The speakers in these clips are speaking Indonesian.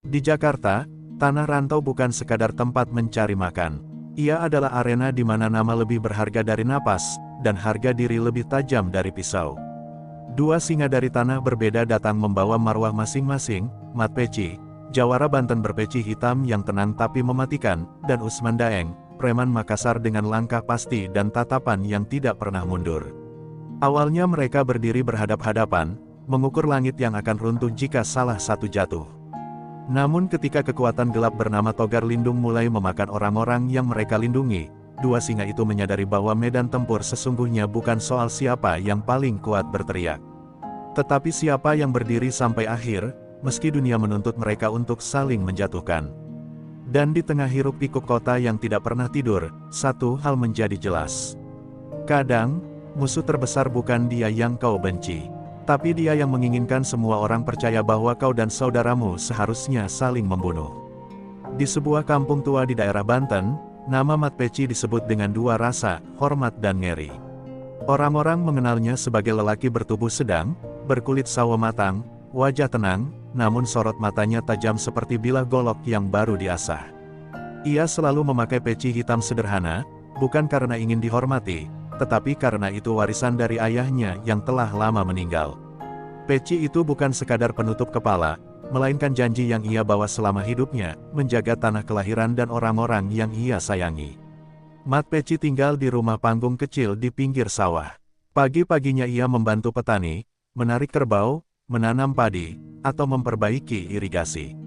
Di Jakarta, tanah rantau bukan sekadar tempat mencari makan. Ia adalah arena di mana nama lebih berharga dari napas, dan harga diri lebih tajam dari pisau. Dua singa dari tanah berbeda datang membawa marwah masing-masing, Mat Peci, jawara Banten berpeci hitam yang tenang tapi mematikan, dan Usman Daeng, preman Makassar dengan langkah pasti dan tatapan yang tidak pernah mundur. Awalnya mereka berdiri berhadap-hadapan, mengukur langit yang akan runtuh jika salah satu jatuh. Namun ketika kekuatan gelap bernama Togar Lindung mulai memakan orang-orang yang mereka lindungi, dua singa itu menyadari bahwa medan tempur sesungguhnya bukan soal siapa yang paling kuat berteriak, tetapi siapa yang berdiri sampai akhir, meski dunia menuntut mereka untuk saling menjatuhkan. Dan di tengah hiruk-pikuk kota yang tidak pernah tidur, satu hal menjadi jelas. Kadang, musuh terbesar bukan dia yang kau benci, tapi dia yang menginginkan semua orang percaya bahwa kau dan saudaramu seharusnya saling membunuh. Di sebuah kampung tua di daerah Banten, nama Mat Peci disebut dengan dua rasa, hormat dan ngeri. Orang-orang mengenalnya sebagai lelaki bertubuh sedang, berkulit sawo matang, wajah tenang, namun sorot matanya tajam seperti bilah golok yang baru diasah. Ia selalu memakai peci hitam sederhana, bukan karena ingin dihormati, tetapi karena itu warisan dari ayahnya yang telah lama meninggal. Peci itu bukan sekadar penutup kepala, melainkan janji yang ia bawa selama hidupnya, menjaga tanah kelahiran dan orang-orang yang ia sayangi. Mat Peci tinggal di rumah panggung kecil di pinggir sawah. Pagi-paginya ia membantu petani, menarik kerbau, menanam padi, atau memperbaiki irigasi.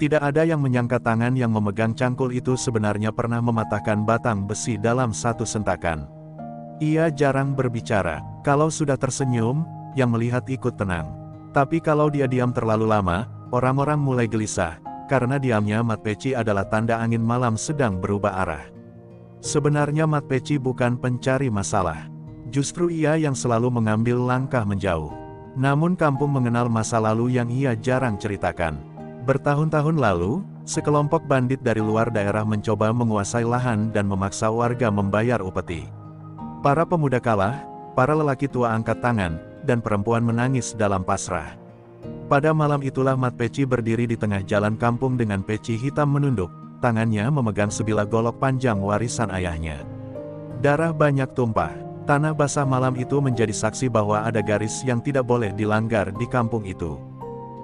Tidak ada yang menyangka tangan yang memegang cangkul itu sebenarnya pernah mematahkan batang besi dalam satu sentakan. Ia jarang berbicara, kalau sudah tersenyum, yang melihat ikut tenang. Tapi kalau dia diam terlalu lama, orang-orang mulai gelisah, karena diamnya Mat Peci adalah tanda angin malam sedang berubah arah. Sebenarnya Mat Peci bukan pencari masalah. Justru ia yang selalu mengambil langkah menjauh. Namun kampung mengenal masa lalu yang ia jarang ceritakan. Bertahun-tahun lalu, sekelompok bandit dari luar daerah mencoba menguasai lahan dan memaksa warga membayar upeti. Para pemuda kalah, para lelaki tua angkat tangan, dan perempuan menangis dalam pasrah. Pada malam itulah Mat Peci berdiri di tengah jalan kampung dengan peci hitam menunduk, tangannya memegang sebilah golok panjang warisan ayahnya. Darah banyak tumpah, tanah basah malam itu menjadi saksi bahwa ada garis yang tidak boleh dilanggar di kampung itu.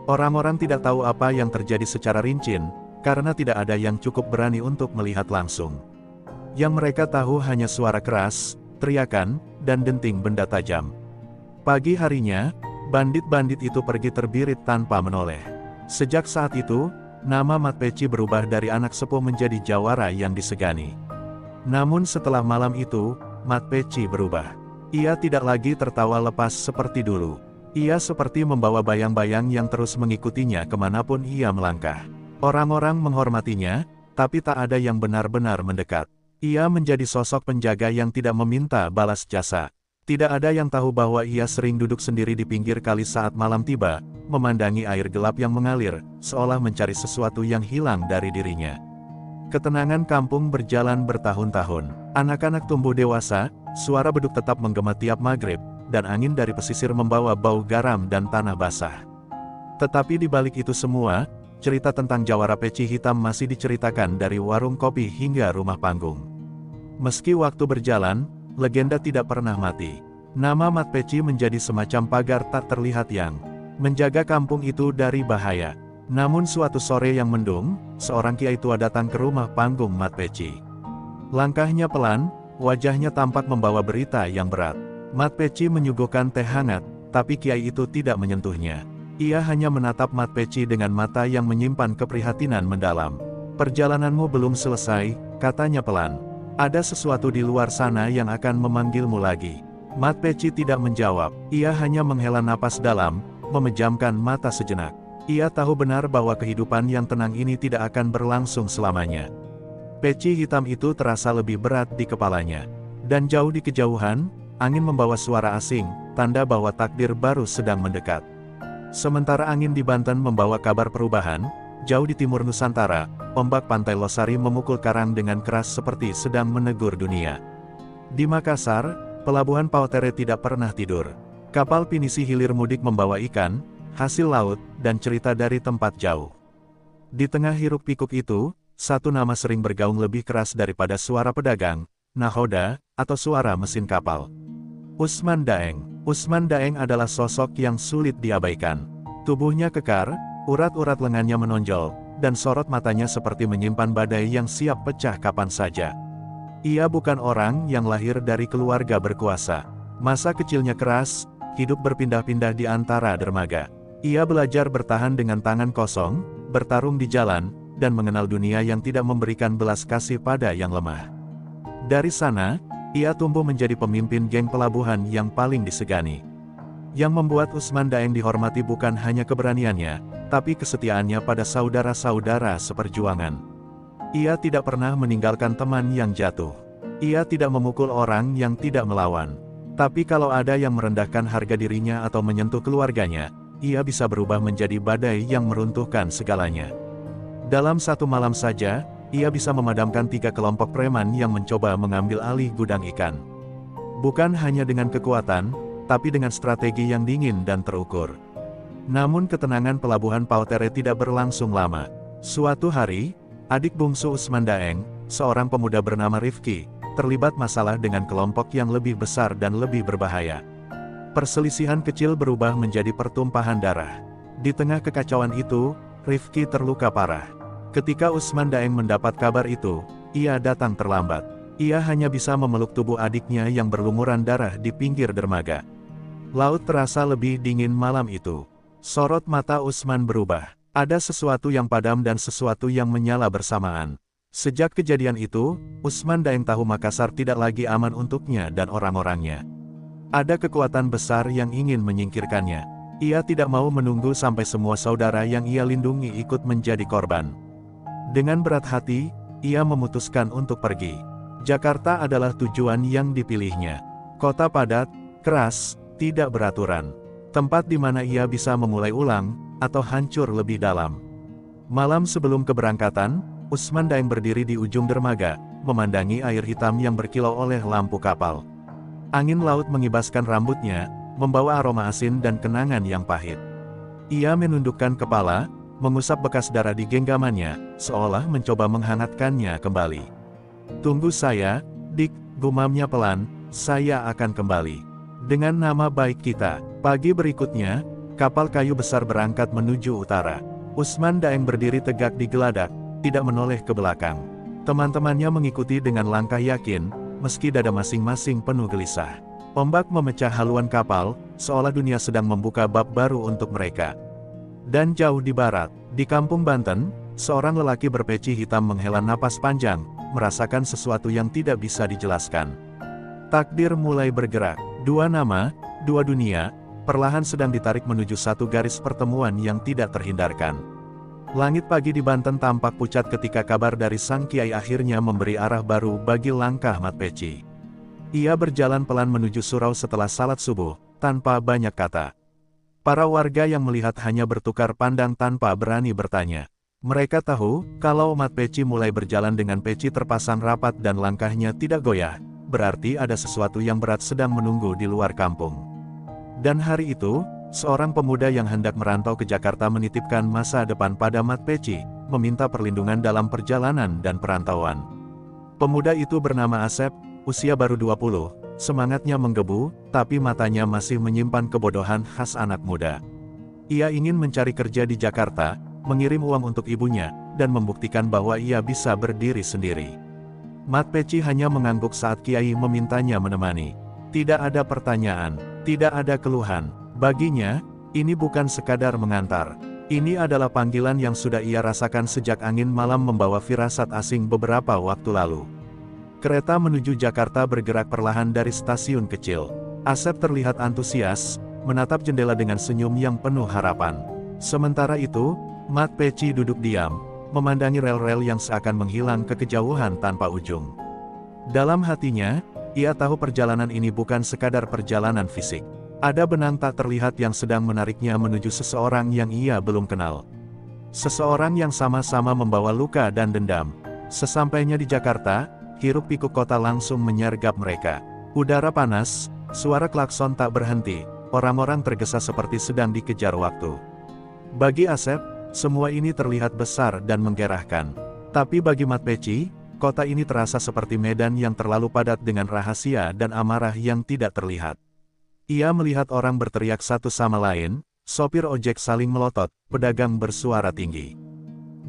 Orang-orang tidak tahu apa yang terjadi secara rinci, karena tidak ada yang cukup berani untuk melihat langsung. Yang mereka tahu hanya suara keras, teriakan, dan denting benda tajam. Pagi harinya, bandit-bandit itu pergi terbirit tanpa menoleh. Sejak saat itu, nama Mat Peci berubah dari anak sepuh menjadi jawara yang disegani. Namun setelah malam itu, Mat Peci berubah. Ia tidak lagi tertawa lepas seperti dulu. Ia seperti membawa bayang-bayang yang terus mengikutinya kemanapun ia melangkah. Orang-orang menghormatinya, tapi tak ada yang benar-benar mendekat. Ia menjadi sosok penjaga yang tidak meminta balas jasa. Tidak ada yang tahu bahwa ia sering duduk sendiri di pinggir kali saat malam tiba, memandangi air gelap yang mengalir, seolah mencari sesuatu yang hilang dari dirinya. Ketenangan kampung berjalan bertahun-tahun. Anak-anak tumbuh dewasa, suara beduk tetap menggema tiap maghrib, dan angin dari pesisir membawa bau garam dan tanah basah. Tetapi di balik itu semua, cerita tentang jawara peci hitam masih diceritakan dari warung kopi hingga rumah panggung. Meski waktu berjalan, legenda tidak pernah mati. Nama Mat Peci menjadi semacam pagar tak terlihat yang menjaga kampung itu dari bahaya. Namun suatu sore yang mendung, seorang kiai tua datang ke rumah panggung Mat Peci. Langkahnya pelan, wajahnya tampak membawa berita yang berat. Mat Peci menyuguhkan teh hangat, tapi kiai itu tidak menyentuhnya. Ia hanya menatap Mat Peci dengan mata yang menyimpan keprihatinan mendalam. "Perjalananmu belum selesai," katanya pelan. "Ada sesuatu di luar sana yang akan memanggilmu lagi." Mat Peci tidak menjawab, ia hanya menghela napas dalam, memejamkan mata sejenak. Ia tahu benar bahwa kehidupan yang tenang ini tidak akan berlangsung selamanya. Peci hitam itu terasa lebih berat di kepalanya. Dan jauh di kejauhan, angin membawa suara asing, tanda bahwa takdir baru sedang mendekat. Sementara angin di Banten membawa kabar perubahan, jauh di timur Nusantara, ombak pantai Losari memukul karang dengan keras seperti sedang menegur dunia. Di Makassar, pelabuhan Pautere tidak pernah tidur. Kapal pinisi hilir mudik membawa ikan, hasil laut, dan cerita dari tempat jauh. Di tengah hiruk-pikuk itu, satu nama sering bergaung lebih keras daripada suara pedagang, nahoda, atau suara mesin kapal. Usman Daeng. Usman Daeng adalah sosok yang sulit diabaikan. Tubuhnya kekar, urat-urat lengannya menonjol, dan sorot matanya seperti menyimpan badai yang siap pecah kapan saja. Ia bukan orang yang lahir dari keluarga berkuasa. Masa kecilnya keras, hidup berpindah-pindah di antara dermaga. Ia belajar bertahan dengan tangan kosong, bertarung di jalan, dan mengenal dunia yang tidak memberikan belas kasih pada yang lemah. Dari sana, ia tumbuh menjadi pemimpin geng pelabuhan yang paling disegani. Yang membuat Usman Daeng dihormati bukan hanya keberaniannya, tapi kesetiaannya pada saudara-saudara seperjuangan. Ia tidak pernah meninggalkan teman yang jatuh. Ia tidak memukul orang yang tidak melawan. Tapi kalau ada yang merendahkan harga dirinya atau menyentuh keluarganya, ia bisa berubah menjadi badai yang meruntuhkan segalanya. Dalam satu malam saja, ia bisa memadamkan 3 kelompok preman yang mencoba mengambil alih gudang ikan. Bukan hanya dengan kekuatan, tapi dengan strategi yang dingin dan terukur. Namun ketenangan pelabuhan Pautere tidak berlangsung lama. Suatu hari, adik bungsu Usman Daeng, seorang pemuda bernama Rifki, terlibat masalah dengan kelompok yang lebih besar dan lebih berbahaya. Perselisihan kecil berubah menjadi pertumpahan darah. Di tengah kekacauan itu, Rifki terluka parah. Ketika Usman Daeng mendapat kabar itu, ia datang terlambat. Ia hanya bisa memeluk tubuh adiknya yang berlumuran darah di pinggir dermaga. Laut terasa lebih dingin malam itu. Sorot mata Usman berubah. Ada sesuatu yang padam dan sesuatu yang menyala bersamaan. Sejak kejadian itu, Usman Daeng tahu Makassar tidak lagi aman untuknya dan orang-orangnya. Ada kekuatan besar yang ingin menyingkirkannya. Ia tidak mau menunggu sampai semua saudara yang ia lindungi ikut menjadi korban. Dengan berat hati, ia memutuskan untuk pergi. Jakarta adalah tujuan yang dipilihnya. Kota padat, keras, tidak beraturan. Tempat di mana ia bisa memulai ulang, atau hancur lebih dalam. Malam sebelum keberangkatan, Usman Daeng berdiri di ujung dermaga, memandangi air hitam yang berkilau oleh lampu kapal. Angin laut mengibaskan rambutnya, membawa aroma asin dan kenangan yang pahit. Ia menundukkan kepala, mengusap bekas darah di genggamannya, seolah mencoba menghangatkannya kembali. "Tunggu saya, Dik," gumamnya pelan, "saya akan kembali. Dengan nama baik kita." Pagi berikutnya, kapal kayu besar berangkat menuju utara. Usman Daeng berdiri tegak di geladak, tidak menoleh ke belakang. Teman-temannya mengikuti dengan langkah yakin, meski dada masing-masing penuh gelisah. Ombak memecah haluan kapal, seolah dunia sedang membuka bab baru untuk mereka. Dan jauh di barat, di kampung Banten, seorang lelaki berpeci hitam menghela napas panjang, merasakan sesuatu yang tidak bisa dijelaskan. Takdir mulai bergerak. 2 nama, 2 dunia, perlahan sedang ditarik menuju satu garis pertemuan yang tidak terhindarkan. Langit pagi di Banten tampak pucat ketika kabar dari sang kiai akhirnya memberi arah baru bagi langkah Mat Peci. Ia berjalan pelan menuju surau setelah salat subuh, tanpa banyak kata. Para warga yang melihat hanya bertukar pandang tanpa berani bertanya. Mereka tahu, kalau Mat Peci mulai berjalan dengan peci terpasang rapat dan langkahnya tidak goyah, berarti ada sesuatu yang berat sedang menunggu di luar kampung. Dan hari itu, seorang pemuda yang hendak merantau ke Jakarta menitipkan masa depan pada Mat Peci, meminta perlindungan dalam perjalanan dan perantauan. Pemuda itu bernama Asep, usia baru 20, semangatnya menggebu, tapi matanya masih menyimpan kebodohan khas anak muda. Ia ingin mencari kerja di Jakarta, mengirim uang untuk ibunya, dan membuktikan bahwa ia bisa berdiri sendiri. Mat Peci hanya mengangguk saat Kiai memintanya menemani. Tidak ada pertanyaan, tidak ada keluhan. Baginya, ini bukan sekadar mengantar. Ini adalah panggilan yang sudah ia rasakan sejak angin malam membawa firasat asing beberapa waktu lalu. Kereta menuju Jakarta bergerak perlahan dari stasiun kecil. Asep terlihat antusias, menatap jendela dengan senyum yang penuh harapan. Sementara itu, Mat Peci duduk diam, memandangi rel-rel yang seakan menghilang ke kejauhan tanpa ujung. Dalam hatinya, ia tahu perjalanan ini bukan sekadar perjalanan fisik. Ada benang tak terlihat yang sedang menariknya menuju seseorang yang ia belum kenal. Seseorang yang sama-sama membawa luka dan dendam. Sesampainya di Jakarta, hiruk-pikuk kota langsung menyergap mereka. Udara panas, suara klakson tak berhenti, orang-orang tergesa seperti sedang dikejar waktu. Bagi Asep, Semua ini terlihat besar dan menggerahkan. Tapi bagi Mat Peci, kota ini terasa seperti medan yang terlalu padat dengan rahasia dan amarah yang tidak terlihat. Ia melihat orang berteriak satu sama lain, sopir ojek saling melotot, pedagang bersuara tinggi.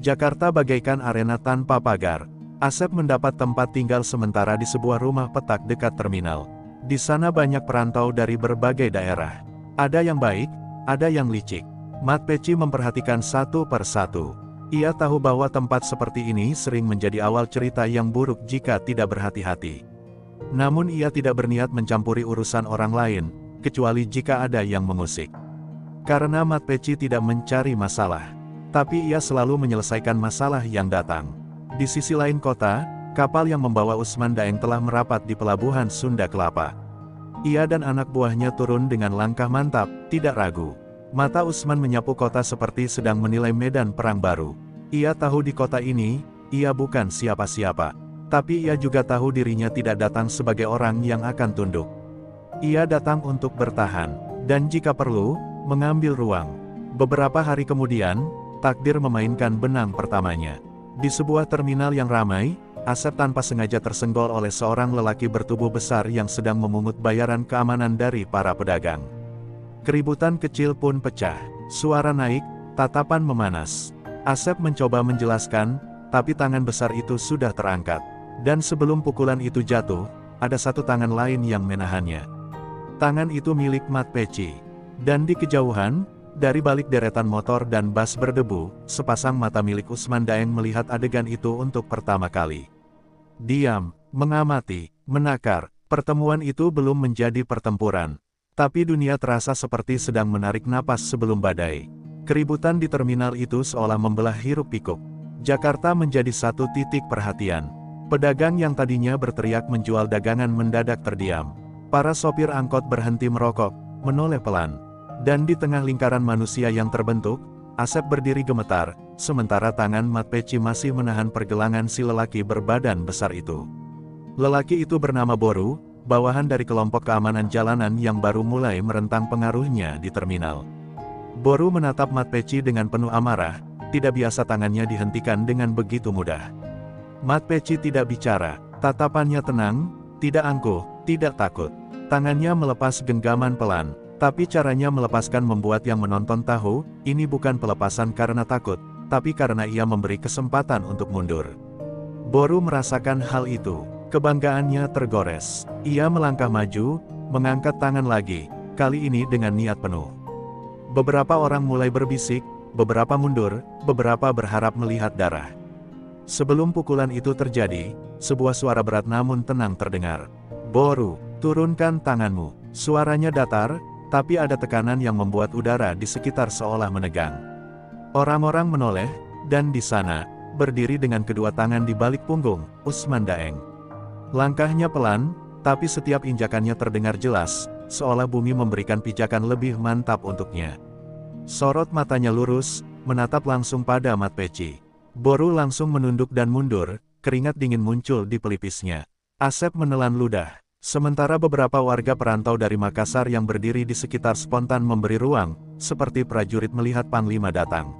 Jakarta bagaikan arena tanpa pagar. Asep mendapat tempat tinggal sementara di sebuah rumah petak dekat terminal. Di sana banyak perantau dari berbagai daerah. Ada yang baik, ada yang licik. Mat Peci memperhatikan satu per satu. Ia tahu bahwa tempat seperti ini sering menjadi awal cerita yang buruk jika tidak berhati-hati. Namun ia tidak berniat mencampuri urusan orang lain, kecuali jika ada yang mengusik. Karena Mat Peci tidak mencari masalah, tapi ia selalu menyelesaikan masalah yang datang. Di sisi lain kota, kapal yang membawa Usman Daeng telah merapat di pelabuhan Sunda Kelapa. Ia dan anak buahnya turun dengan langkah mantap, tidak ragu. Mata Usman menyapu kota seperti sedang menilai medan perang baru. Ia tahu di kota ini, ia bukan siapa-siapa. Tapi ia juga tahu dirinya tidak datang sebagai orang yang akan tunduk. Ia datang untuk bertahan, dan jika perlu, mengambil ruang. Beberapa hari kemudian, takdir memainkan benang pertamanya. Di sebuah terminal yang ramai, Asep tanpa sengaja tersenggol oleh seorang lelaki bertubuh besar yang sedang memungut bayaran keamanan dari para pedagang. Keributan kecil pun pecah, suara naik, tatapan memanas. Asep mencoba menjelaskan, tapi tangan besar itu sudah terangkat. Dan sebelum pukulan itu jatuh, ada satu tangan lain yang menahannya. Tangan itu milik Mat Peci. Dan di kejauhan, dari balik deretan motor dan bas berdebu, sepasang mata milik Usman Daeng melihat adegan itu untuk pertama kali. Diam, mengamati, menakar. Pertemuan itu belum menjadi pertempuran. Tapi dunia terasa seperti sedang menarik napas sebelum badai. Keributan di terminal itu seolah membelah hiruk-pikuk. Jakarta menjadi satu titik perhatian. Pedagang yang tadinya berteriak menjual dagangan mendadak terdiam. Para sopir angkot berhenti merokok, menoleh pelan. Dan di tengah lingkaran manusia yang terbentuk, Asep berdiri gemetar, sementara tangan Mat Peci masih menahan pergelangan si lelaki berbadan besar itu. Lelaki itu bernama Boru, bawahan dari kelompok keamanan jalanan yang baru mulai merentang pengaruhnya di terminal. Boru menatap Mat Peci dengan penuh amarah, tidak biasa tangannya dihentikan dengan begitu mudah. Mat Peci tidak bicara, tatapannya tenang, tidak angkuh, tidak takut. Tangannya melepas genggaman pelan, tapi caranya melepaskan membuat yang menonton tahu, ini bukan pelepasan karena takut, tapi karena ia memberi kesempatan untuk mundur. Boru merasakan hal itu. Kebanggaannya tergores. Ia melangkah maju, mengangkat tangan lagi, kali ini dengan niat penuh. Beberapa orang mulai berbisik, beberapa mundur, beberapa berharap melihat darah. Sebelum pukulan itu terjadi, sebuah suara berat namun tenang terdengar. Boru, turunkan tanganmu. Suaranya datar, tapi ada tekanan yang membuat udara di sekitar seolah menegang. Orang-orang menoleh, dan di sana, berdiri dengan kedua tangan di balik punggung, Usman Daeng. Langkahnya pelan, tapi setiap injakannya terdengar jelas, seolah bumi memberikan pijakan lebih mantap untuknya. Sorot matanya lurus, menatap langsung pada Mat Peci. Boru langsung menunduk dan mundur, keringat dingin muncul di pelipisnya. Asep menelan ludah, sementara beberapa warga perantau dari Makassar yang berdiri di sekitar spontan memberi ruang, seperti prajurit melihat Panglima datang.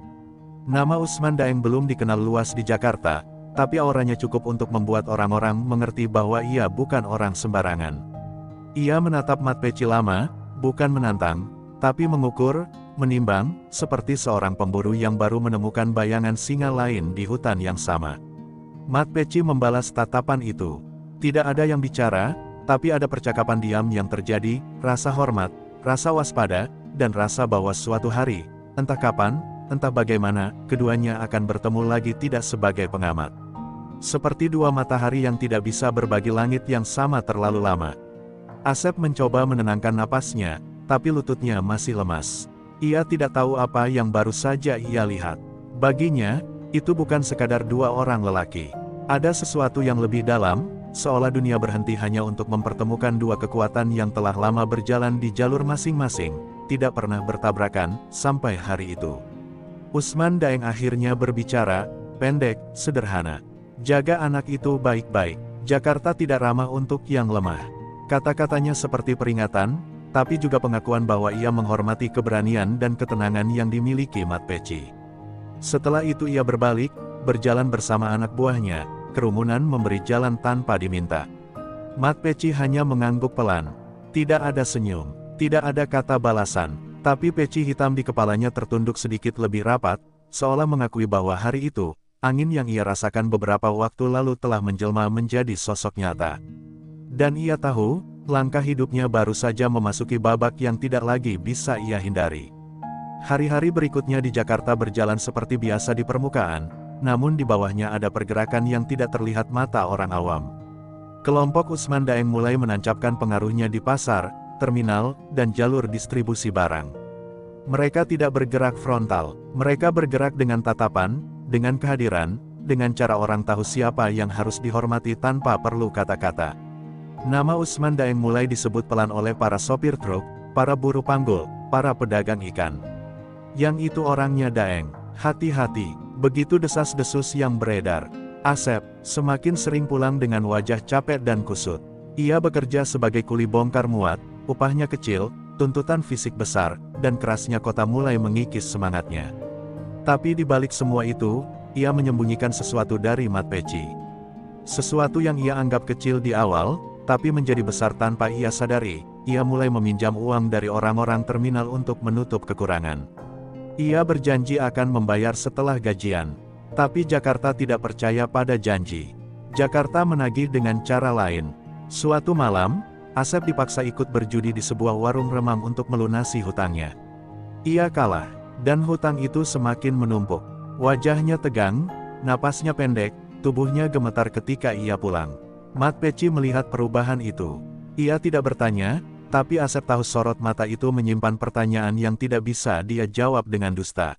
Nama Usman Daeng belum dikenal luas di Jakarta, tapi auranya cukup untuk membuat orang-orang mengerti bahwa ia bukan orang sembarangan. Ia menatap Mat Peci lama, bukan menantang, tapi mengukur, menimbang, seperti seorang pemburu yang baru menemukan bayangan singa lain di hutan yang sama. Mat Peci membalas tatapan itu. Tidak ada yang bicara, tapi ada percakapan diam yang terjadi, rasa hormat, rasa waspada, dan rasa bahwa suatu hari, entah kapan, entah bagaimana, keduanya akan bertemu lagi tidak sebagai pengamat. Seperti dua matahari yang tidak bisa berbagi langit yang sama terlalu lama. Asep mencoba menenangkan napasnya, tapi lututnya masih lemas. Ia tidak tahu apa yang baru saja ia lihat. Baginya, itu bukan sekadar dua orang lelaki. Ada sesuatu yang lebih dalam, seolah dunia berhenti hanya untuk mempertemukan dua kekuatan yang telah lama berjalan di jalur masing-masing, tidak pernah bertabrakan, sampai hari itu. Usman Daeng akhirnya berbicara, pendek, sederhana. Jaga anak itu baik-baik. Jakarta tidak ramah untuk yang lemah. Kata-katanya seperti peringatan, tapi juga pengakuan bahwa ia menghormati keberanian dan ketenangan yang dimiliki Mat Peci. Setelah itu ia berbalik, berjalan bersama anak buahnya. Kerumunan memberi jalan tanpa diminta. Mat Peci hanya mengangguk pelan. Tidak ada senyum, tidak ada kata balasan, tapi peci hitam di kepalanya tertunduk sedikit lebih rapat, seolah mengakui bahwa hari itu, angin yang ia rasakan beberapa waktu lalu telah menjelma menjadi sosok nyata. Dan ia tahu, langkah hidupnya baru saja memasuki babak yang tidak lagi bisa ia hindari. Hari-hari berikutnya di Jakarta berjalan seperti biasa di permukaan, namun di bawahnya ada pergerakan yang tidak terlihat mata orang awam. Kelompok Usman Daeng mulai menancapkan pengaruhnya di pasar, terminal, dan jalur distribusi barang. Mereka tidak bergerak frontal, mereka bergerak dengan tatapan, dengan kehadiran, dengan cara orang tahu siapa yang harus dihormati tanpa perlu kata-kata. Nama Usman Daeng mulai disebut pelan oleh para sopir truk, para buruh panggul, para pedagang ikan. Yang itu orangnya Daeng, hati-hati, begitu desas-desus yang beredar. Asep, semakin sering pulang dengan wajah capek dan kusut. Ia bekerja sebagai kuli bongkar muat, upahnya kecil, tuntutan fisik besar, dan kerasnya kota mulai mengikis semangatnya. Tapi di balik semua itu, ia menyembunyikan sesuatu dari Mat Peci. Sesuatu yang ia anggap kecil di awal, tapi menjadi besar tanpa ia sadari. Ia mulai meminjam uang dari orang-orang terminal untuk menutup kekurangan. Ia berjanji akan membayar setelah gajian. Tapi Jakarta tidak percaya pada janji. Jakarta menagih dengan cara lain. Suatu malam, Asep dipaksa ikut berjudi di sebuah warung remang untuk melunasi hutangnya. Ia kalah, dan hutang itu semakin menumpuk. Wajahnya tegang, napasnya pendek, tubuhnya gemetar ketika ia pulang. Mat Peci melihat perubahan itu. Ia tidak bertanya, tapi Asep tahu sorot mata itu menyimpan pertanyaan yang tidak bisa dia jawab dengan dusta.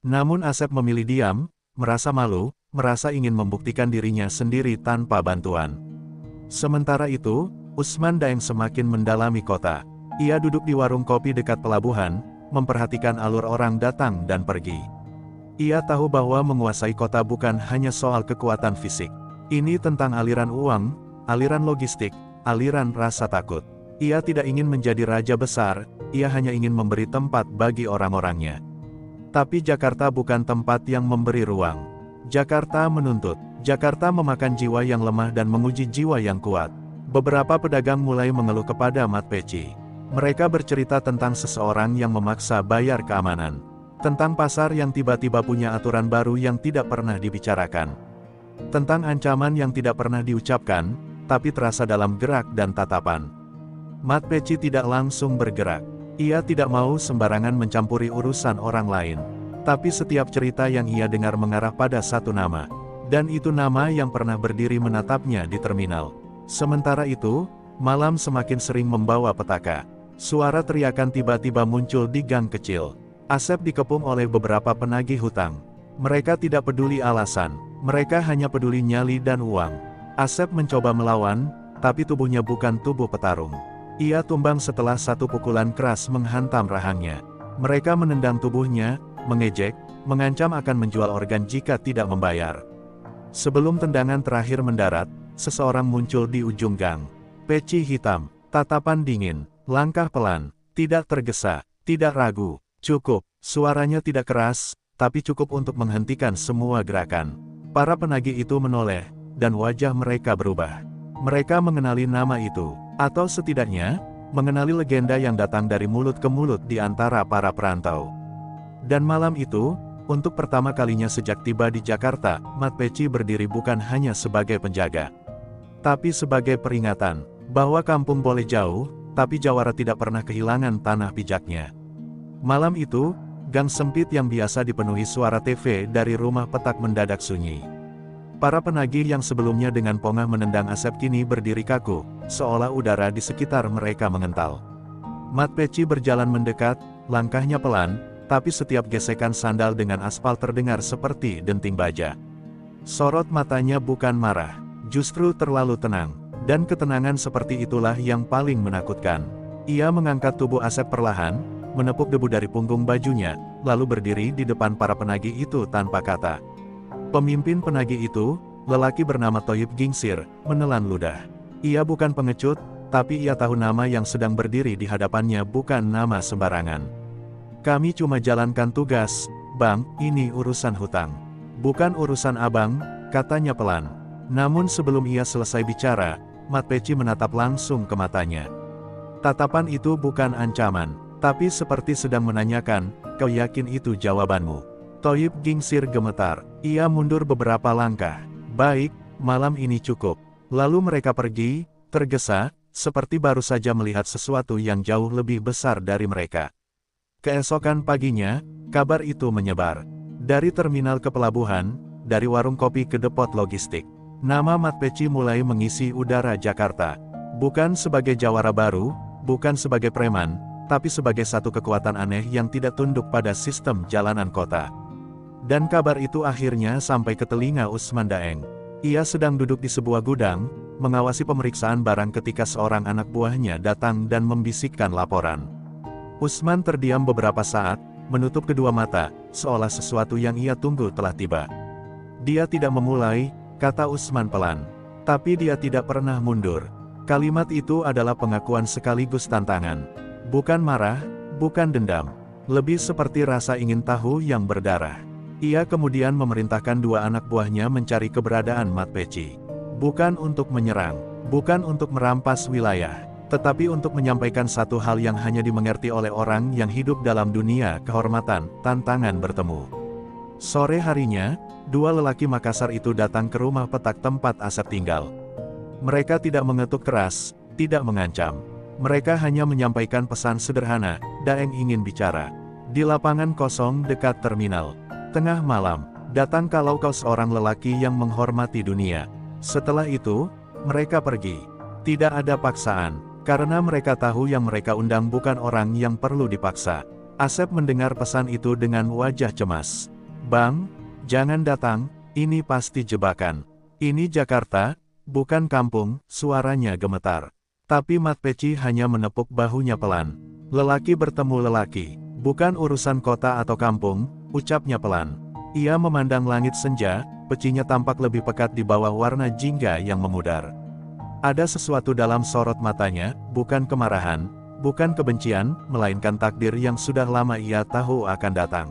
Namun Asep memilih diam, merasa malu, merasa ingin membuktikan dirinya sendiri tanpa bantuan. Sementara itu, Usman Daeng semakin mendalami kota. Ia duduk di warung kopi dekat pelabuhan, memperhatikan alur orang datang dan pergi. Ia tahu bahwa menguasai kota bukan hanya soal kekuatan fisik. Ini tentang aliran uang, aliran logistik, aliran rasa takut. Ia tidak ingin menjadi raja besar, ia hanya ingin memberi tempat bagi orang-orangnya. Tapi Jakarta bukan tempat yang memberi ruang. Jakarta menuntut, Jakarta memakan jiwa yang lemah dan menguji jiwa yang kuat. Beberapa pedagang mulai mengeluh kepada Mat Peci. Mereka bercerita tentang seseorang yang memaksa bayar keamanan. Tentang pasar yang tiba-tiba punya aturan baru yang tidak pernah dibicarakan. Tentang ancaman yang tidak pernah diucapkan, tapi terasa dalam gerak dan tatapan. Mat Peci tidak langsung bergerak. Ia tidak mau sembarangan mencampuri urusan orang lain. Tapi setiap cerita yang ia dengar mengarah pada satu nama. Dan itu nama yang pernah berdiri menatapnya di terminal. Sementara itu, malam semakin sering membawa petaka. Suara teriakan tiba-tiba muncul di gang kecil. Asep dikepung oleh beberapa penagih hutang. Mereka tidak peduli alasan, mereka hanya peduli nyali dan uang. Asep mencoba melawan, tapi tubuhnya bukan tubuh petarung. Ia tumbang setelah satu pukulan keras menghantam rahangnya. Mereka menendang tubuhnya, mengejek, mengancam akan menjual organ jika tidak membayar. Sebelum tendangan terakhir mendarat, seseorang muncul di ujung gang. Peci hitam, tatapan dingin, langkah pelan, tidak tergesa, tidak ragu. Cukup, suaranya tidak keras, tapi cukup untuk menghentikan semua gerakan. Para penagih itu menoleh, dan wajah mereka berubah. Mereka mengenali nama itu, atau setidaknya, mengenali legenda yang datang dari mulut ke mulut di antara para perantau. Dan malam itu, untuk pertama kalinya sejak tiba di Jakarta, Mat Peci berdiri bukan hanya sebagai penjaga, tapi sebagai peringatan, bahwa kampung boleh jauh, tapi Jawara tidak pernah kehilangan tanah pijaknya. Malam itu, gang sempit yang biasa dipenuhi suara TV dari rumah petak mendadak sunyi. Para penagih yang sebelumnya dengan pongah menendang Asep kini berdiri kaku, seolah udara di sekitar mereka mengental. Mat Peci berjalan mendekat, langkahnya pelan, tapi setiap gesekan sandal dengan aspal terdengar seperti denting baja. Sorot matanya bukan marah, justru terlalu tenang, dan ketenangan seperti itulah yang paling menakutkan. Ia mengangkat tubuh Asep perlahan, menepuk debu dari punggung bajunya, lalu berdiri di depan para penagih itu tanpa kata. Pemimpin penagih itu, lelaki bernama Thoyib Gingsir, menelan ludah. Ia bukan pengecut, tapi ia tahu nama yang sedang berdiri di hadapannya bukan nama sembarangan. Kami cuma jalankan tugas, "Bang, ini urusan hutang. Bukan urusan abang," katanya pelan. Namun sebelum ia selesai bicara, Mat Peci menatap langsung ke matanya. Tatapan itu bukan ancaman, tapi seperti sedang menanyakan, "Kau yakin itu jawabanmu?" Toyib Gingsir gemetar. Ia mundur beberapa langkah. "Baik, malam ini cukup." Lalu mereka pergi, tergesa, seperti baru saja melihat sesuatu yang jauh lebih besar dari mereka. Keesokan paginya, kabar itu menyebar. Dari terminal ke pelabuhan, dari warung kopi ke depot logistik. Nama Mat Peci mulai mengisi udara Jakarta. Bukan sebagai jawara baru, bukan sebagai preman, tapi sebagai satu kekuatan aneh yang tidak tunduk pada sistem jalanan kota. Dan kabar itu akhirnya sampai ke telinga Usman Daeng. Ia sedang duduk di sebuah gudang, mengawasi pemeriksaan barang ketika seorang anak buahnya datang dan membisikkan laporan. Usman terdiam beberapa saat, menutup kedua mata, seolah sesuatu yang ia tunggu telah tiba. "Dia tidak memulai," kata Usman pelan. Tapi dia tidak pernah mundur. Kalimat itu adalah pengakuan sekaligus tantangan. Bukan marah, bukan dendam. Lebih seperti rasa ingin tahu yang berdarah. Ia kemudian memerintahkan dua anak buahnya mencari keberadaan Mat Peci. Bukan untuk menyerang, bukan untuk merampas wilayah, tetapi untuk menyampaikan satu hal yang hanya dimengerti oleh orang yang hidup dalam dunia kehormatan, tantangan bertemu. Sore harinya, dua lelaki Makassar itu datang ke rumah petak tempat Asep tinggal. Mereka tidak mengetuk keras, tidak mengancam. Mereka hanya menyampaikan pesan sederhana, "Daeng ingin bicara." Di lapangan kosong dekat terminal. Tengah malam, "Datang kalau kau seorang lelaki yang menghormati dunia." Setelah itu, mereka pergi. Tidak ada paksaan, karena mereka tahu yang mereka undang bukan orang yang perlu dipaksa. Asep mendengar pesan itu dengan wajah cemas. "Bang, jangan datang, ini pasti jebakan. Ini Jakarta, bukan kampung," suaranya gemetar. Tapi Mat Peci hanya menepuk bahunya pelan. "Lelaki bertemu lelaki, bukan urusan kota atau kampung," ucapnya pelan. Ia memandang langit senja, pecinya tampak lebih pekat di bawah warna jingga yang memudar. Ada sesuatu dalam sorot matanya, bukan kemarahan, bukan kebencian, melainkan takdir yang sudah lama ia tahu akan datang.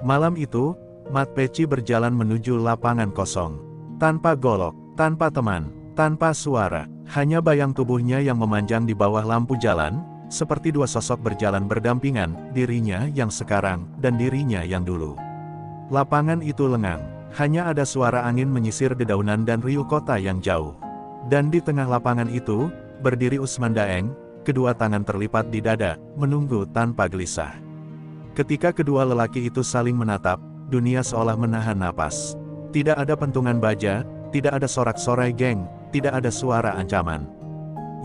Malam itu, Mat Peci berjalan menuju lapangan kosong. Tanpa golok, tanpa teman, tanpa suara, hanya bayang tubuhnya yang memanjang di bawah lampu jalan, seperti dua sosok berjalan berdampingan, dirinya yang sekarang, dan dirinya yang dulu. Lapangan itu lengang, hanya ada suara angin menyisir dedaunan dan riuh kota yang jauh. Dan di tengah lapangan itu, berdiri Usman Daeng, kedua tangan terlipat di dada, menunggu tanpa gelisah. Ketika kedua lelaki itu saling menatap, dunia seolah menahan napas. Tidak ada pentungan baja, tidak ada sorak-sorai geng, tidak ada suara ancaman.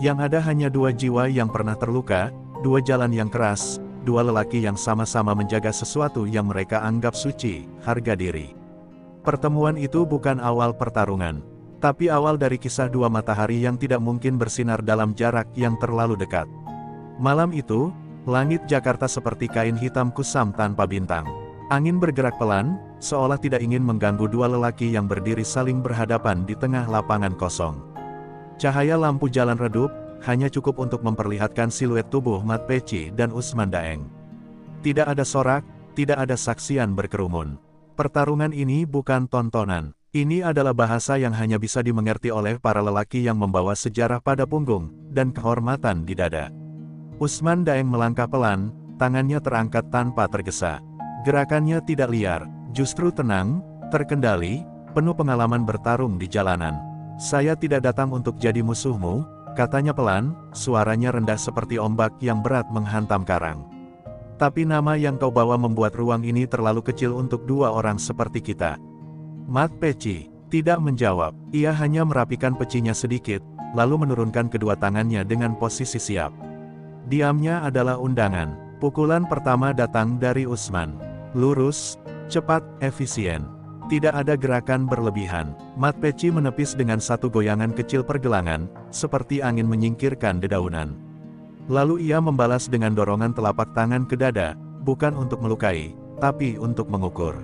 Yang ada hanya dua jiwa yang pernah terluka, dua jalan yang keras, dua lelaki yang sama-sama menjaga sesuatu yang mereka anggap suci, harga diri. Pertemuan itu bukan awal pertarungan, tapi awal dari kisah dua matahari yang tidak mungkin bersinar dalam jarak yang terlalu dekat. Malam itu, langit Jakarta seperti kain hitam kusam tanpa bintang. Angin bergerak pelan, seolah tidak ingin mengganggu dua lelaki yang berdiri saling berhadapan di tengah lapangan kosong. Cahaya lampu jalan redup, hanya cukup untuk memperlihatkan siluet tubuh Mat Peci dan Usman Daeng. Tidak ada sorak, tidak ada saksian berkerumun. Pertarungan ini bukan tontonan. Ini adalah bahasa yang hanya bisa dimengerti oleh para lelaki yang membawa sejarah pada punggung, dan kehormatan di dada. Usman Daeng melangkah pelan, tangannya terangkat tanpa tergesa. Gerakannya tidak liar, justru tenang, terkendali, penuh pengalaman bertarung di jalanan. "Saya tidak datang untuk jadi musuhmu," katanya pelan, suaranya rendah seperti ombak yang berat menghantam karang. "Tapi nama yang kau bawa membuat ruang ini terlalu kecil untuk dua orang seperti kita." Mat Peci tidak menjawab, ia hanya merapikan pecinya sedikit, lalu menurunkan kedua tangannya dengan posisi siap. Diamnya adalah undangan. Pukulan pertama datang dari Usman. Lurus, cepat, efisien. Tidak ada gerakan berlebihan. Mat Peci menepis dengan satu goyangan kecil pergelangan, seperti angin menyingkirkan dedaunan. Lalu ia membalas dengan dorongan telapak tangan ke dada, bukan untuk melukai, tapi untuk mengukur.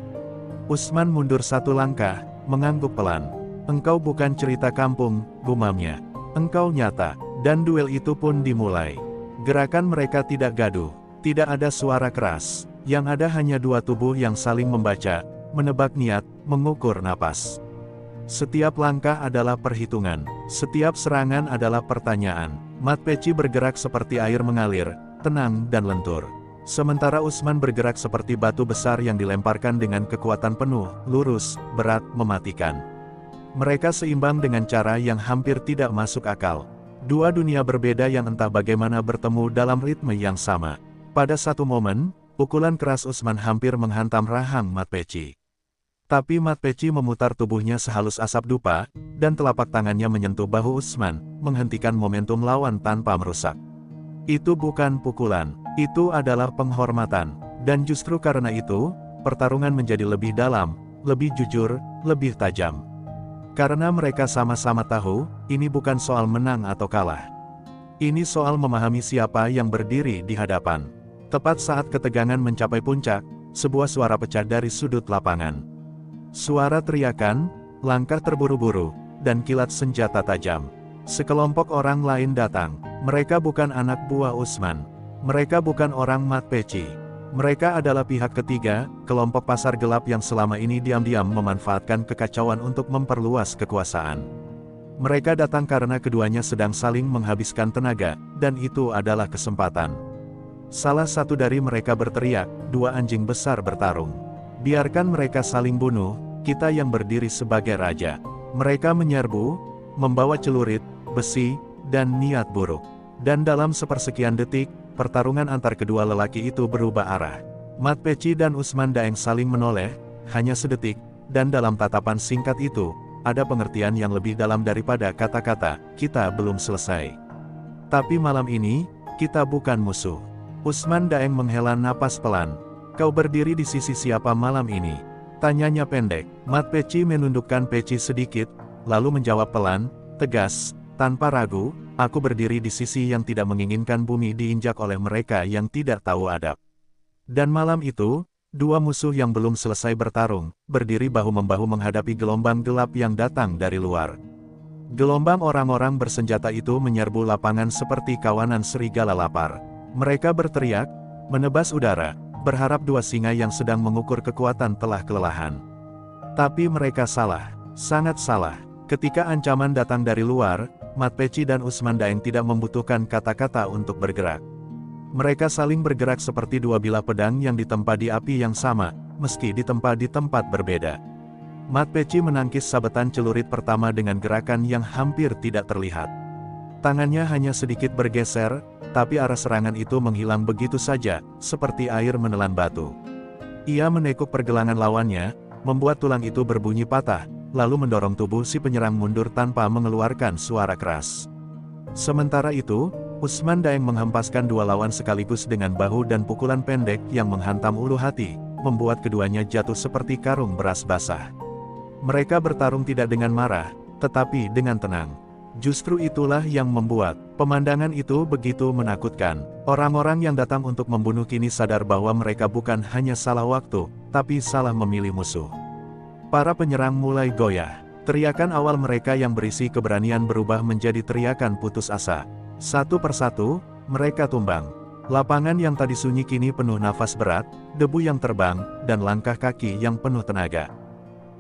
Usman mundur satu langkah, mengangguk pelan. "Engkau bukan cerita kampung," gumamnya. "Engkau nyata." Dan duel itu pun dimulai. Gerakan mereka tidak gaduh, tidak ada suara keras. Yang ada hanya dua tubuh yang saling membaca, menebak niat, mengukur napas. Setiap langkah adalah perhitungan, setiap serangan adalah pertanyaan. Mat Peci bergerak seperti air mengalir, tenang dan lentur. Sementara Usman bergerak seperti batu besar yang dilemparkan dengan kekuatan penuh, lurus, berat, mematikan. Mereka seimbang dengan cara yang hampir tidak masuk akal. Dua dunia berbeda yang entah bagaimana bertemu dalam ritme yang sama. Pada satu momen, pukulan keras Usman hampir menghantam rahang Mat Peci. Tapi Mat Peci memutar tubuhnya sehalus asap dupa, dan telapak tangannya menyentuh bahu Usman, menghentikan momentum lawan tanpa merusak. Itu bukan pukulan, itu adalah penghormatan. Dan justru karena itu, pertarungan menjadi lebih dalam, lebih jujur, lebih tajam. Karena mereka sama-sama tahu, ini bukan soal menang atau kalah. Ini soal memahami siapa yang berdiri di hadapan. Tepat saat ketegangan mencapai puncak, sebuah suara pecah dari sudut lapangan. Suara teriakan, langkah terburu-buru, dan kilat senjata tajam. Sekelompok orang lain datang. Mereka bukan anak buah Usman. Mereka bukan orang Mat Peci. Mereka adalah pihak ketiga, kelompok pasar gelap yang selama ini diam-diam memanfaatkan kekacauan untuk memperluas kekuasaan. Mereka datang karena keduanya sedang saling menghabiskan tenaga, dan itu adalah kesempatan. Salah satu dari mereka berteriak, dua anjing besar bertarung. Biarkan mereka saling bunuh, kita yang berdiri sebagai raja. Mereka menyerbu, membawa celurit, besi, dan niat buruk. Dan dalam sepersekian detik, pertarungan antar kedua lelaki itu berubah arah. Mat Peci dan Usman Daeng saling menoleh, hanya sedetik, dan dalam tatapan singkat itu, ada pengertian yang lebih dalam daripada kata-kata, kita belum selesai. Tapi malam ini, kita bukan musuh. Usman Daeng menghela napas pelan. Kau berdiri di sisi siapa malam ini? Tanyanya pendek. Mat Peci menundukkan peci sedikit, lalu menjawab pelan, tegas, tanpa ragu, aku berdiri di sisi yang tidak menginginkan bumi diinjak oleh mereka yang tidak tahu adab. Dan malam itu, dua musuh yang belum selesai bertarung, berdiri bahu-membahu menghadapi gelombang gelap yang datang dari luar. Gelombang orang-orang bersenjata itu menyerbu lapangan seperti kawanan serigala lapar. Mereka berteriak, menebas udara, berharap dua singa yang sedang mengukur kekuatan telah kelelahan. Tapi mereka salah, sangat salah. Ketika ancaman datang dari luar, Mat Peci dan Usman Daeng tidak membutuhkan kata-kata untuk bergerak. Mereka saling bergerak seperti dua bilah pedang yang ditempa di api yang sama, meski ditempa di tempat berbeda. Mat Peci menangkis sabetan celurit pertama dengan gerakan yang hampir tidak terlihat. Tangannya hanya sedikit bergeser, tapi arah serangan itu menghilang begitu saja, seperti air menelan batu. Ia menekuk pergelangan lawannya, membuat tulang itu berbunyi patah, lalu mendorong tubuh si penyerang mundur tanpa mengeluarkan suara keras. Sementara itu, Usman Daeng menghempaskan dua lawan sekaligus dengan bahu dan pukulan pendek yang menghantam ulu hati, membuat keduanya jatuh seperti karung beras basah. Mereka bertarung tidak dengan marah, tetapi dengan tenang. Justru itulah yang membuat pemandangan itu begitu menakutkan. Orang-orang yang datang untuk membunuh kini sadar bahwa mereka bukan hanya salah waktu, tapi salah memilih musuh. Para penyerang mulai goyah. Teriakan awal mereka yang berisi keberanian berubah menjadi teriakan putus asa. Satu persatu, mereka tumbang. Lapangan yang tadi sunyi kini penuh nafas berat, debu yang terbang, dan langkah kaki yang penuh tenaga.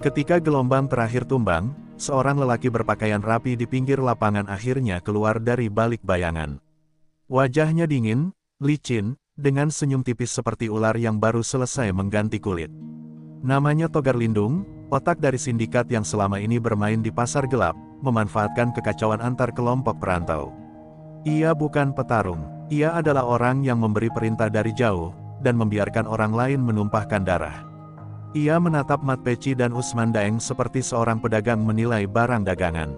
Ketika gelombang terakhir tumbang, seorang lelaki berpakaian rapi di pinggir lapangan akhirnya keluar dari balik bayangan. Wajahnya dingin, licin, dengan senyum tipis seperti ular yang baru selesai mengganti kulit. Namanya Togar Lindung, otak dari sindikat yang selama ini bermain di pasar gelap, memanfaatkan kekacauan antar kelompok perantau. Ia bukan petarung, ia adalah orang yang memberi perintah dari jauh, dan membiarkan orang lain menumpahkan darah. Ia menatap Mat Peci dan Usman Daeng seperti seorang pedagang menilai barang dagangan.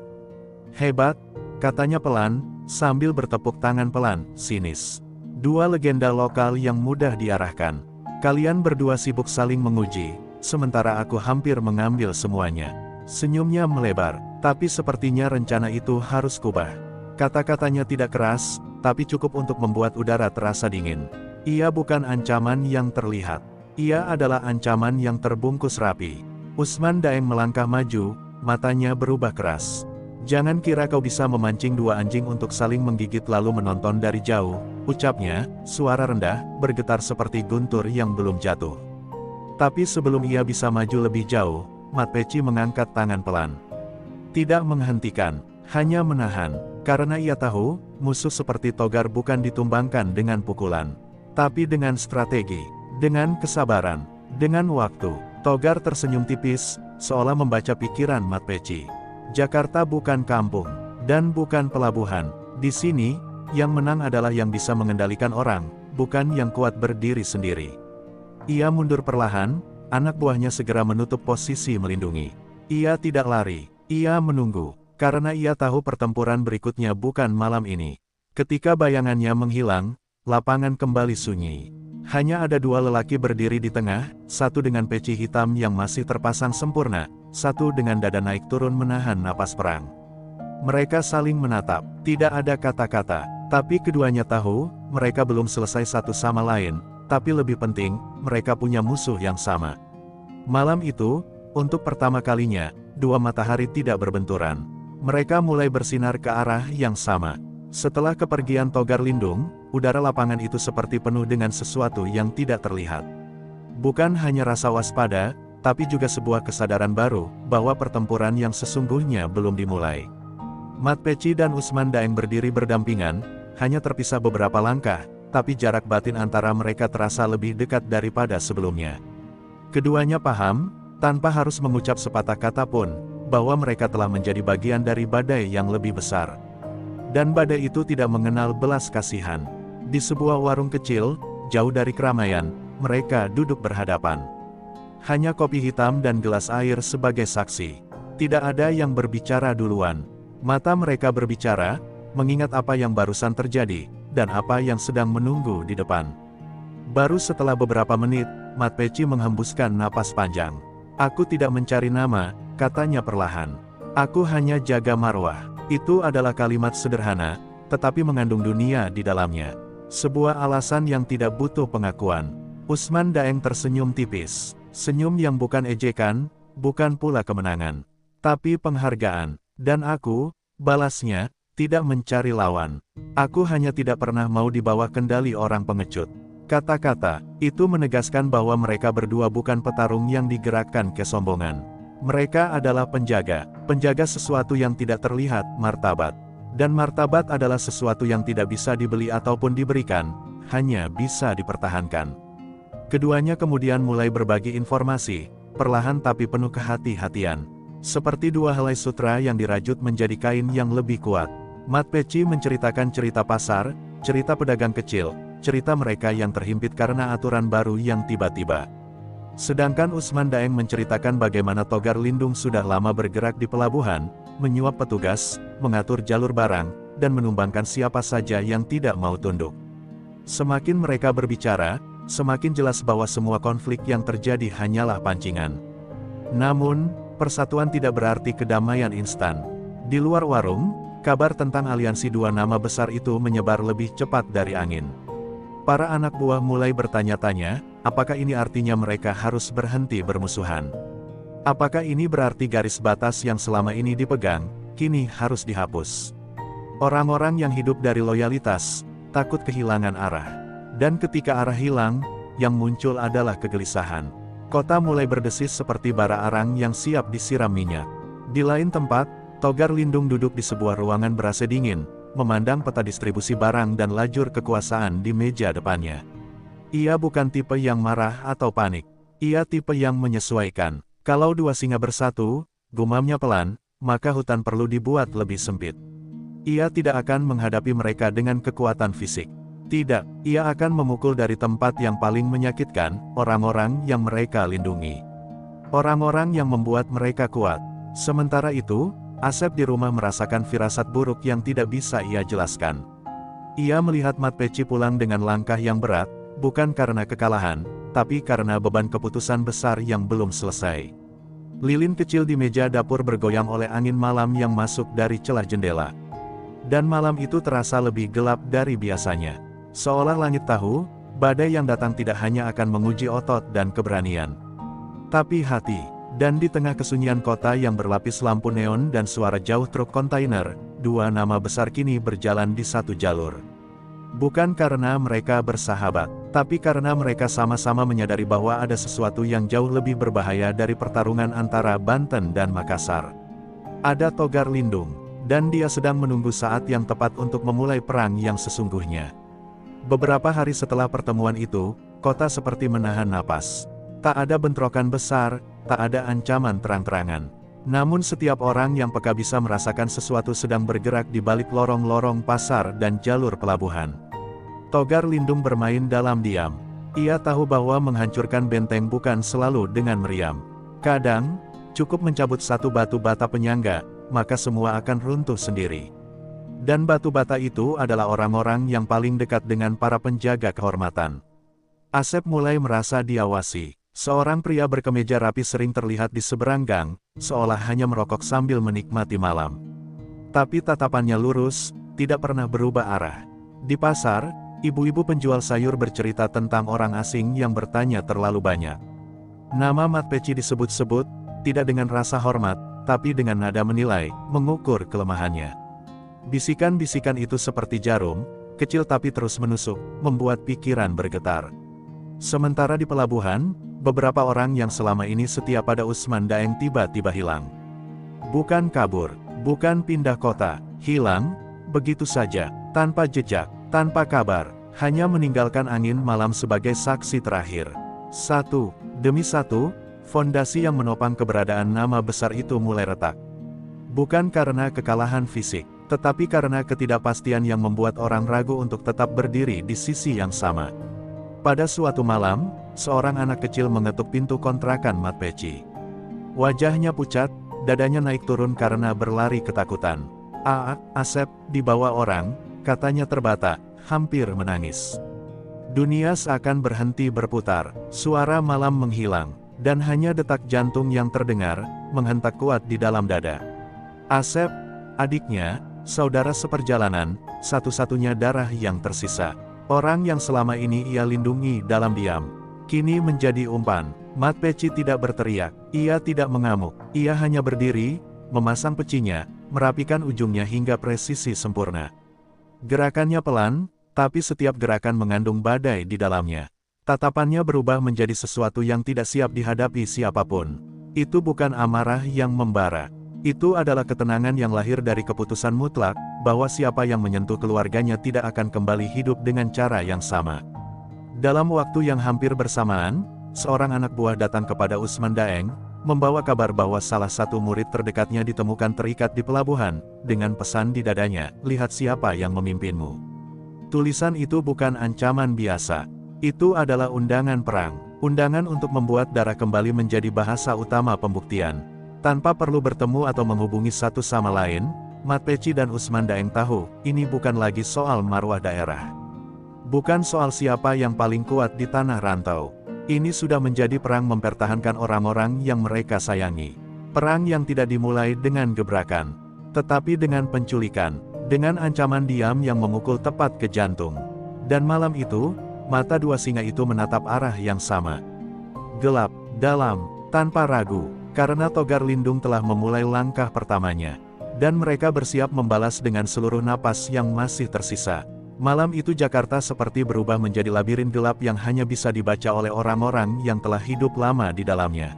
Hebat, katanya pelan, sambil bertepuk tangan pelan, sinis. Dua legenda lokal yang mudah diarahkan. Kalian berdua sibuk saling menguji, sementara aku hampir mengambil semuanya. Senyumnya melebar, tapi sepertinya rencana itu harus kubah. Kata-katanya tidak keras, tapi cukup untuk membuat udara terasa dingin. Ia bukan ancaman yang terlihat. Ia adalah ancaman yang terbungkus rapi. Usman Daeng melangkah maju, matanya berubah keras. Jangan kira kau bisa memancing dua anjing untuk saling menggigit lalu menonton dari jauh, ucapnya, suara rendah, bergetar seperti guntur yang belum jatuh. Tapi sebelum ia bisa maju lebih jauh, Mat Peci mengangkat tangan pelan. Tidak menghentikan, hanya menahan, karena ia tahu, musuh seperti Togar bukan ditumbangkan dengan pukulan, tapi dengan strategi, dengan kesabaran, dengan waktu. Togar tersenyum tipis, seolah membaca pikiran Mat Peci. Jakarta bukan kampung, dan bukan pelabuhan. Di sini, yang menang adalah yang bisa mengendalikan orang, bukan yang kuat berdiri sendiri. Ia mundur perlahan, anak buahnya segera menutup posisi melindungi. Ia tidak lari, ia menunggu, karena ia tahu pertempuran berikutnya bukan malam ini. Ketika bayangannya menghilang, lapangan kembali sunyi. Hanya ada dua lelaki berdiri di tengah, satu dengan peci hitam yang masih terpasang sempurna, satu dengan dada naik turun menahan napas perang. Mereka saling menatap, tidak ada kata-kata, tapi keduanya tahu, mereka belum selesai satu sama lain, tapi lebih penting, mereka punya musuh yang sama. Malam itu, untuk pertama kalinya, dua matahari tidak berbenturan. Mereka mulai bersinar ke arah yang sama. Setelah kepergian Togar Lindung, udara lapangan itu seperti penuh dengan sesuatu yang tidak terlihat. Bukan hanya rasa waspada, tapi juga sebuah kesadaran baru, bahwa pertempuran yang sesungguhnya belum dimulai. Mat Peci dan Usman Daeng berdiri berdampingan, hanya terpisah beberapa langkah, tapi jarak batin antara mereka terasa lebih dekat daripada sebelumnya. Keduanya paham, tanpa harus mengucap sepatah kata pun, bahwa mereka telah menjadi bagian dari badai yang lebih besar. Dan badai itu tidak mengenal belas kasihan. Di sebuah warung kecil, jauh dari keramaian, mereka duduk berhadapan. Hanya kopi hitam dan gelas air sebagai saksi. Tidak ada yang berbicara duluan. Mata mereka berbicara, mengingat apa yang barusan terjadi, dan apa yang sedang menunggu di depan. Baru setelah beberapa menit, Mat Peci menghembuskan napas panjang. "Aku tidak mencari nama," katanya perlahan. "Aku hanya jaga marwah." Itu adalah kalimat sederhana, tetapi mengandung dunia di dalamnya. Sebuah alasan yang tidak butuh pengakuan. Usman Daeng tersenyum tipis. Senyum yang bukan ejekan, bukan pula kemenangan, tapi penghargaan. "Dan aku," balasnya, "tidak mencari lawan. Aku hanya tidak pernah mau dibawa kendali orang pengecut." Kata-kata itu menegaskan bahwa mereka berdua bukan petarung yang digerakkan kesombongan. Mereka adalah penjaga sesuatu yang tidak terlihat, martabat. Dan martabat adalah sesuatu yang tidak bisa dibeli ataupun diberikan, hanya bisa dipertahankan. Keduanya kemudian mulai berbagi informasi, perlahan tapi penuh kehati-hatian. Seperti dua helai sutra yang dirajut menjadi kain yang lebih kuat. Mat Peci menceritakan cerita pasar, cerita pedagang kecil, cerita mereka yang terhimpit karena aturan baru yang tiba-tiba. Sedangkan Usman Daeng menceritakan bagaimana Togar Lindung sudah lama bergerak di pelabuhan, menyuap petugas, mengatur jalur barang, dan menumbangkan siapa saja yang tidak mau tunduk. Semakin mereka berbicara, semakin jelas bahwa semua konflik yang terjadi hanyalah pancingan. Namun, persatuan tidak berarti kedamaian instan. Di luar warung, kabar tentang aliansi dua nama besar itu menyebar lebih cepat dari angin. Para anak buah mulai bertanya-tanya, apakah ini artinya mereka harus berhenti bermusuhan? Apakah ini berarti garis batas yang selama ini dipegang, kini harus dihapus? Orang-orang yang hidup dari loyalitas, takut kehilangan arah. Dan ketika arah hilang, yang muncul adalah kegelisahan. Kota mulai berdesis seperti bara arang yang siap disiram minyak. Di lain tempat, Togar Lindung duduk di sebuah ruangan ber-AC dingin, memandang peta distribusi barang dan lajur kekuasaan di meja depannya. Ia bukan tipe yang marah atau panik. Ia tipe yang menyesuaikan. Kalau dua singa bersatu, gumamnya pelan, maka hutan perlu dibuat lebih sempit. Ia tidak akan menghadapi mereka dengan kekuatan fisik. Tidak, ia akan memukul dari tempat yang paling menyakitkan, orang-orang yang mereka lindungi. Orang-orang yang membuat mereka kuat. Sementara itu, Asep di rumah merasakan firasat buruk yang tidak bisa ia jelaskan. Ia melihat Mat Peci pulang dengan langkah yang berat, bukan karena kekalahan, tapi karena beban keputusan besar yang belum selesai. Lilin kecil di meja dapur bergoyang oleh angin malam yang masuk dari celah jendela. Dan malam itu terasa lebih gelap dari biasanya. Seolah langit tahu, badai yang datang tidak hanya akan menguji otot dan keberanian, tapi hati. Dan di tengah kesunyian kota yang berlapis lampu neon dan suara jauh truk kontainer, dua nama besar kini berjalan di satu jalur. Bukan karena mereka bersahabat, tapi karena mereka sama-sama menyadari bahwa ada sesuatu yang jauh lebih berbahaya dari pertarungan antara Banten dan Makassar. Ada Togar Lindung, dan dia sedang menunggu saat yang tepat untuk memulai perang yang sesungguhnya. Beberapa hari setelah pertemuan itu, kota seperti menahan napas. Tak ada bentrokan besar, tak ada ancaman terang-terangan. Namun setiap orang yang peka bisa merasakan sesuatu sedang bergerak di balik lorong-lorong pasar dan jalur pelabuhan. Togar Lindung bermain dalam diam. Ia tahu bahwa menghancurkan benteng bukan selalu dengan meriam. Kadang, cukup mencabut satu batu bata penyangga, maka semua akan runtuh sendiri. Dan batu bata itu adalah orang-orang yang paling dekat dengan para penjaga kehormatan. Asep mulai merasa diawasi. Seorang pria berkemeja rapi sering terlihat di seberang gang, seolah hanya merokok sambil menikmati malam. Tapi tatapannya lurus, tidak pernah berubah arah. Di pasar, ibu-ibu penjual sayur bercerita tentang orang asing yang bertanya terlalu banyak. Nama Mat Peci disebut-sebut, tidak dengan rasa hormat, tapi dengan nada menilai, mengukur kelemahannya. Bisikan-bisikan itu seperti jarum, kecil tapi terus menusuk, membuat pikiran bergetar. Sementara di pelabuhan, beberapa orang yang selama ini setia pada Usman Daeng tiba-tiba hilang. Bukan kabur, bukan pindah kota, hilang, begitu saja, tanpa jejak, tanpa kabar, hanya meninggalkan angin malam sebagai saksi terakhir. Satu demi satu, fondasi yang menopang keberadaan nama besar itu mulai retak. Bukan karena kekalahan fisik, tetapi karena ketidakpastian yang membuat orang ragu untuk tetap berdiri di sisi yang sama. Pada suatu malam, seorang anak kecil mengetuk pintu kontrakan Mat Peci. Wajahnya pucat, dadanya naik turun karena berlari ketakutan. Asep, dibawa orang, katanya terbata, hampir menangis. Dunia seakan berhenti berputar, suara malam menghilang, dan hanya detak jantung yang terdengar, menghentak kuat di dalam dada. Asep, adiknya, saudara seperjalanan, satu-satunya darah yang tersisa. Orang yang selama ini ia lindungi dalam diam, kini menjadi umpan. Mat Peci tidak berteriak, ia tidak mengamuk, ia hanya berdiri, memasang pecinya, merapikan ujungnya hingga presisi sempurna. Gerakannya pelan, tapi setiap gerakan mengandung badai di dalamnya. Tatapannya berubah menjadi sesuatu yang tidak siap dihadapi siapapun. Itu bukan amarah yang membara. Itu adalah ketenangan yang lahir dari keputusan mutlak, bahwa siapa yang menyentuh keluarganya tidak akan kembali hidup dengan cara yang sama. Dalam waktu yang hampir bersamaan, seorang anak buah datang kepada Usman Daeng, membawa kabar bahwa salah satu murid terdekatnya ditemukan terikat di pelabuhan, dengan pesan di dadanya, lihat siapa yang memimpinmu. Tulisan itu bukan ancaman biasa. Itu adalah undangan perang, undangan untuk membuat darah kembali menjadi bahasa utama pembuktian. Tanpa perlu bertemu atau menghubungi satu sama lain, Mat Peci dan Usman Daeng tahu, ini bukan lagi soal marwah daerah. Bukan soal siapa yang paling kuat di tanah rantau. Ini sudah menjadi perang mempertahankan orang-orang yang mereka sayangi. Perang yang tidak dimulai dengan gebrakan, tetapi dengan penculikan, dengan ancaman diam yang memukul tepat ke jantung. Dan malam itu, mata dua singa itu menatap arah yang sama. Gelap, dalam, tanpa ragu. Karena Togar Lindung telah memulai langkah pertamanya. Dan mereka bersiap membalas dengan seluruh napas yang masih tersisa. Malam itu Jakarta seperti berubah menjadi labirin gelap yang hanya bisa dibaca oleh orang-orang yang telah hidup lama di dalamnya.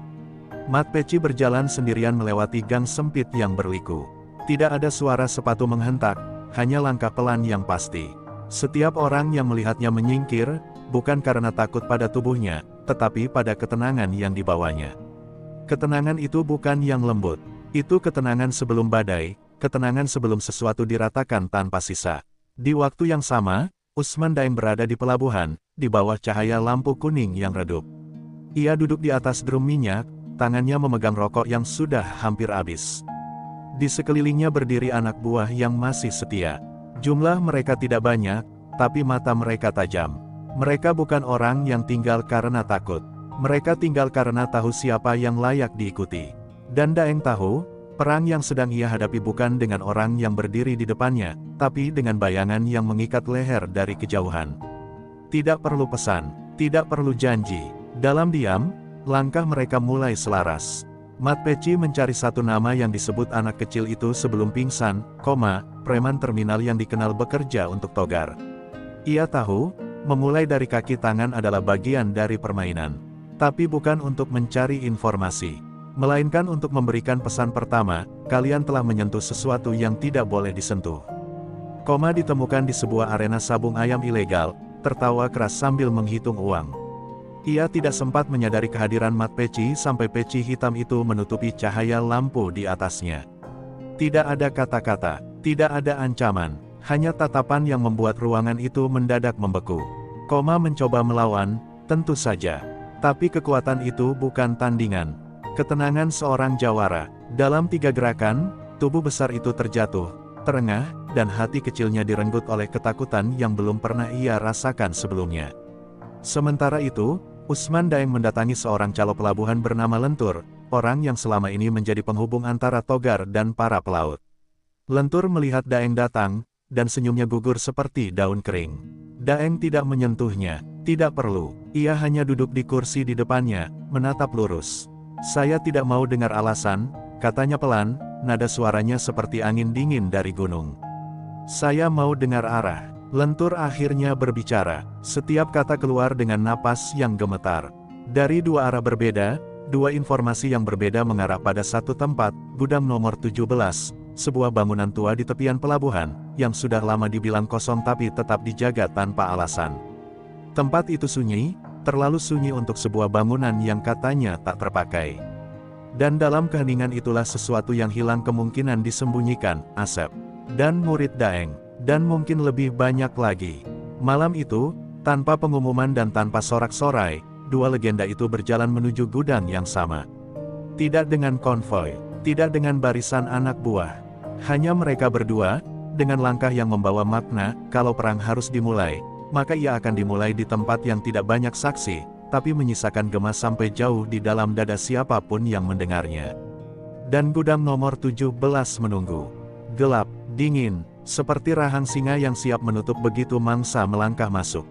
Mat Peci berjalan sendirian melewati gang sempit yang berliku. Tidak ada suara sepatu menghentak, hanya langkah pelan yang pasti. Setiap orang yang melihatnya menyingkir, bukan karena takut pada tubuhnya, tetapi pada ketenangan yang dibawanya. Ketenangan itu bukan yang lembut. Itu ketenangan sebelum badai, ketenangan sebelum sesuatu diratakan tanpa sisa. Di waktu yang sama, Usman Daeng berada di pelabuhan, di bawah cahaya lampu kuning yang redup. Ia duduk di atas drum minyak, tangannya memegang rokok yang sudah hampir habis. Di sekelilingnya berdiri anak buah yang masih setia. Jumlah mereka tidak banyak, tapi mata mereka tajam. Mereka bukan orang yang tinggal karena takut. Mereka tinggal karena tahu siapa yang layak diikuti. Dan Daeng tahu, perang yang sedang ia hadapi bukan dengan orang yang berdiri di depannya, tapi dengan bayangan yang mengikat leher dari kejauhan. Tidak perlu pesan, tidak perlu janji. Dalam diam, langkah mereka mulai selaras. Mat Peci mencari satu nama yang disebut anak kecil itu sebelum pingsan, preman terminal yang dikenal bekerja untuk Togar. Ia tahu, memulai dari kaki tangan adalah bagian dari permainan. Tapi bukan untuk mencari informasi, melainkan untuk memberikan pesan pertama, kalian telah menyentuh sesuatu yang tidak boleh disentuh. Koma ditemukan di sebuah arena sabung ayam ilegal, tertawa keras sambil menghitung uang. Ia tidak sempat menyadari kehadiran mat peci sampai peci hitam itu menutupi cahaya lampu di atasnya. Tidak ada kata-kata, tidak ada ancaman, hanya tatapan yang membuat ruangan itu mendadak membeku. Koma mencoba melawan, tentu saja. Tapi kekuatan itu bukan tandingan. Ketenangan seorang jawara. Dalam 3 gerakan, tubuh besar itu terjatuh, terengah, dan hati kecilnya direnggut oleh ketakutan yang belum pernah ia rasakan sebelumnya. Sementara itu, Usman Daeng mendatangi seorang calo pelabuhan bernama Lentur, orang yang selama ini menjadi penghubung antara Togar dan para pelaut. Lentur melihat Daeng datang, dan senyumnya gugur seperti daun kering. Daeng tidak menyentuhnya, tidak perlu, ia hanya duduk di kursi di depannya, menatap lurus. Saya tidak mau dengar alasan, katanya pelan, nada suaranya seperti angin dingin dari gunung. Saya mau dengar arah. Lentur akhirnya berbicara, setiap kata keluar dengan napas yang gemetar. Dari 2 arah berbeda, 2 informasi yang berbeda mengarah pada satu tempat, gudang nomor 17, sebuah bangunan tua di tepian pelabuhan, yang sudah lama dibilang kosong tapi tetap dijaga tanpa alasan. Tempat itu sunyi, terlalu sunyi untuk sebuah bangunan yang katanya tak terpakai. Dan dalam keheningan itulah sesuatu yang hilang kemungkinan disembunyikan, Asep. Dan murid Daeng. Dan mungkin lebih banyak lagi. Malam itu, tanpa pengumuman dan tanpa sorak-sorai, 2 legenda itu berjalan menuju gudang yang sama. Tidak dengan konvoi, tidak dengan barisan anak buah. Hanya mereka berdua, dengan langkah yang membawa makna, kalau perang harus dimulai, maka ia akan dimulai di tempat yang tidak banyak saksi, tapi menyisakan gemas sampai jauh di dalam dada siapapun yang mendengarnya. Dan gudang nomor 17 menunggu. Gelap, dingin, seperti rahang singa yang siap menutup begitu mangsa melangkah masuk.